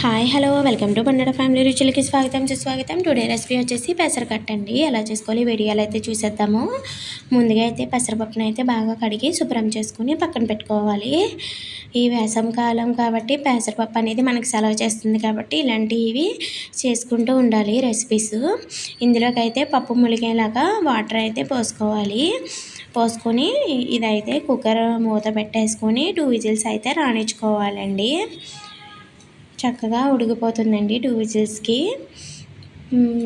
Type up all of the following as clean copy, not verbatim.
Hi hello welcome to బండడ family రుచులకి స్వాగతం సుస్వాగతం. టుడే రెసిపీ వచ్చేసి పెసరకట్టు అండి. ఎలా చేసుకోవాలి వీడియోలో అయితే చూసేద్దాము. ముందుగా అయితే పెసరపప్పును అయితే బాగా కడిగి శుభ్రం చేసుకుని పక్కన పెట్టుకోవాలి. ఈ వేసవి కాలం కాబట్టి పెసరపప్పు అనేది మనకి సెలవు చేస్తుంది కాబట్టి ఇలాంటివి చేసుకుంటూ ఉండాలి రెసిపీస్. ఇందులోకి అయితే పప్పు ములిగేలాగా వాటర్ అయితే పోసుకొని ఇదైతే కుక్కర్ మూత పెట్టేసుకొని 2 విజిల్స్ అయితే రాణించుకోవాలండి. చక్కగా ఉడికిపోతుందండి 2 విజిల్స్కి.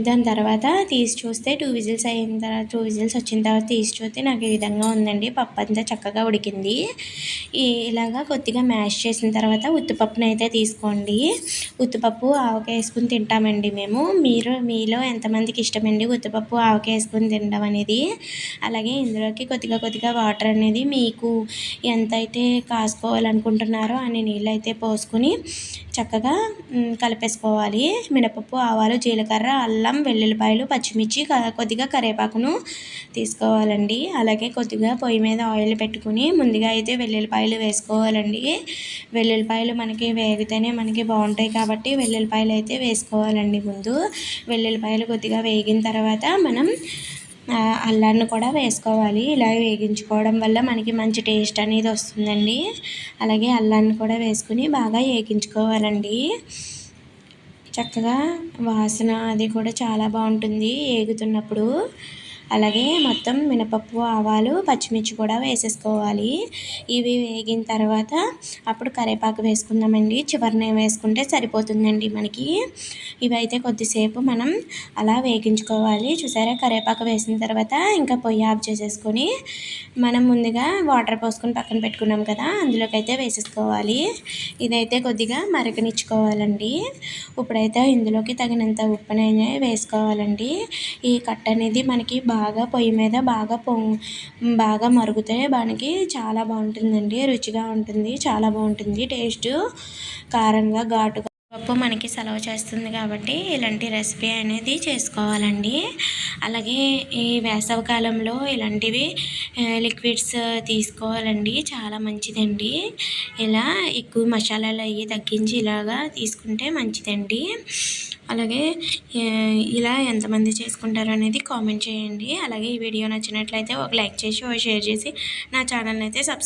దాని తర్వాత తీసి చూస్తే 2 విజిల్స్ అయిన తర్వాత 2 విజిల్స్ వచ్చిన తర్వాత తీసి చూస్తే నాకు ఈ విధంగా ఉందండి. పప్పు అంతా చక్కగా ఉడికింది. ఇలాగా కొద్దిగా మ్యాష్ చేసిన తర్వాత ఉత్తిపప్పును అయితే తీసుకోండి. ఉత్తిపప్పు ఆవకాయ వేసుకుని తింటామండి మేము. మీలో ఎంతమందికి ఇష్టమండి ఉత్తిపప్పు ఆవకాయ వేసుకుని తినడం అనేది. అలాగే ఇందులోకి కొద్దిగా వాటర్ అనేది మీకు ఎంతైతే కాసుకోవాలనుకుంటున్నారో అన్ని నీళ్ళు అయితే పోసుకొని చక్కగా కలిపేసుకోవాలి. మినపప్పు, ఆవాలు, జీలకర్ర, అల్లం, వెల్లుల్లిపాయలు, పచ్చిమిర్చి, కొద్దిగా కరివేపాకును తీసుకోవాలండి. అలాగే కొద్దిగా పొయ్యి మీద ఆయిల్ పెట్టుకుని ముందుగా అయితే వెల్లుల్లిపాయలు వేసుకోవాలండి. వెల్లుల్లిపాయలు మనకి వేగితేనే మనకి బాగుంటాయి కాబట్టి వెల్లుల్లిపాయలు అయితే వేసుకోవాలండి. ముందు వెల్లుల్లిపాయలు కొద్దిగా వేగిన తర్వాత మనం అల్లాన్ని కూడా వేసుకోవాలి. ఇలా వేగించుకోవడం వల్ల మనకి మంచి టేస్ట్ అనేది వస్తుందండి. అలాగే అల్లాన్ని కూడా వేసుకుని బాగా వేగించుకోవాలండి. చక్కగా వాసన అది కూడా చాలా బాగుంటుంది వేగుతున్నప్పుడు. అలాగే మొత్తం మినపప్పు, ఆవాలు, పచ్చిమిర్చి కూడా వేసేసుకోవాలి. ఇవి వేగిన తర్వాత అప్పుడు కరివేపాకు వేసుకుందామండి. చివరిన వేసుకుంటే సరిపోతుందండి మనకి. ఇవైతే కొద్దిసేపు మనం అలా వేగించుకోవాలి. చూసారా, కరివేపాకు వేసిన తర్వాత ఇంకా పొయ్యి ఆఫ్ చేసేసుకొని మనం ముందుగా వాటర్ పోసుకొని పక్కన పెట్టుకున్నాం కదా, అందులోకి అయితే వేసేసుకోవాలి. ఇదైతే కొద్దిగా మరగనిచ్చుకోవాలండి. ఇప్పుడైతే ఇందులోకి తగినంత ఉప్పునైనా వేసుకోవాలండి. ఈ కట్ట అనేది మనకి బాగా పొయ్యి మీద బాగా మరుగుతే మనకి చాలా బాగుంటుందండి. రుచిగా ఉంటుంది, చాలా బాగుంటుంది. టేస్ట్ కారంగా ఘాటుగా పప్పు మనకి సెలవు చేస్తుంది కాబట్టి ఇలాంటి రెసిపీ అనేది చేసుకోవాలండి. అలాగే ఈ వేసవి కాలంలో ఇలాంటివి లిక్విడ్స్ తీసుకోవాలండి, చాలా మంచిదండి. ఇలా ఎక్కువ మసాలాలు అవి తగ్గించి ఇలాగా తీసుకుంటే మంచిదండి. అలాగే ఇలా ఎంతమంది చేసుకుంటారు అనేది కామెంట్ చేయండి. అలాగే ఈ వీడియో నచ్చినట్లయితే ఒక లైక్ చేసి ఒక షేర్ చేసి నా ఛానల్ని అయితే సబ్స్క్రైబ్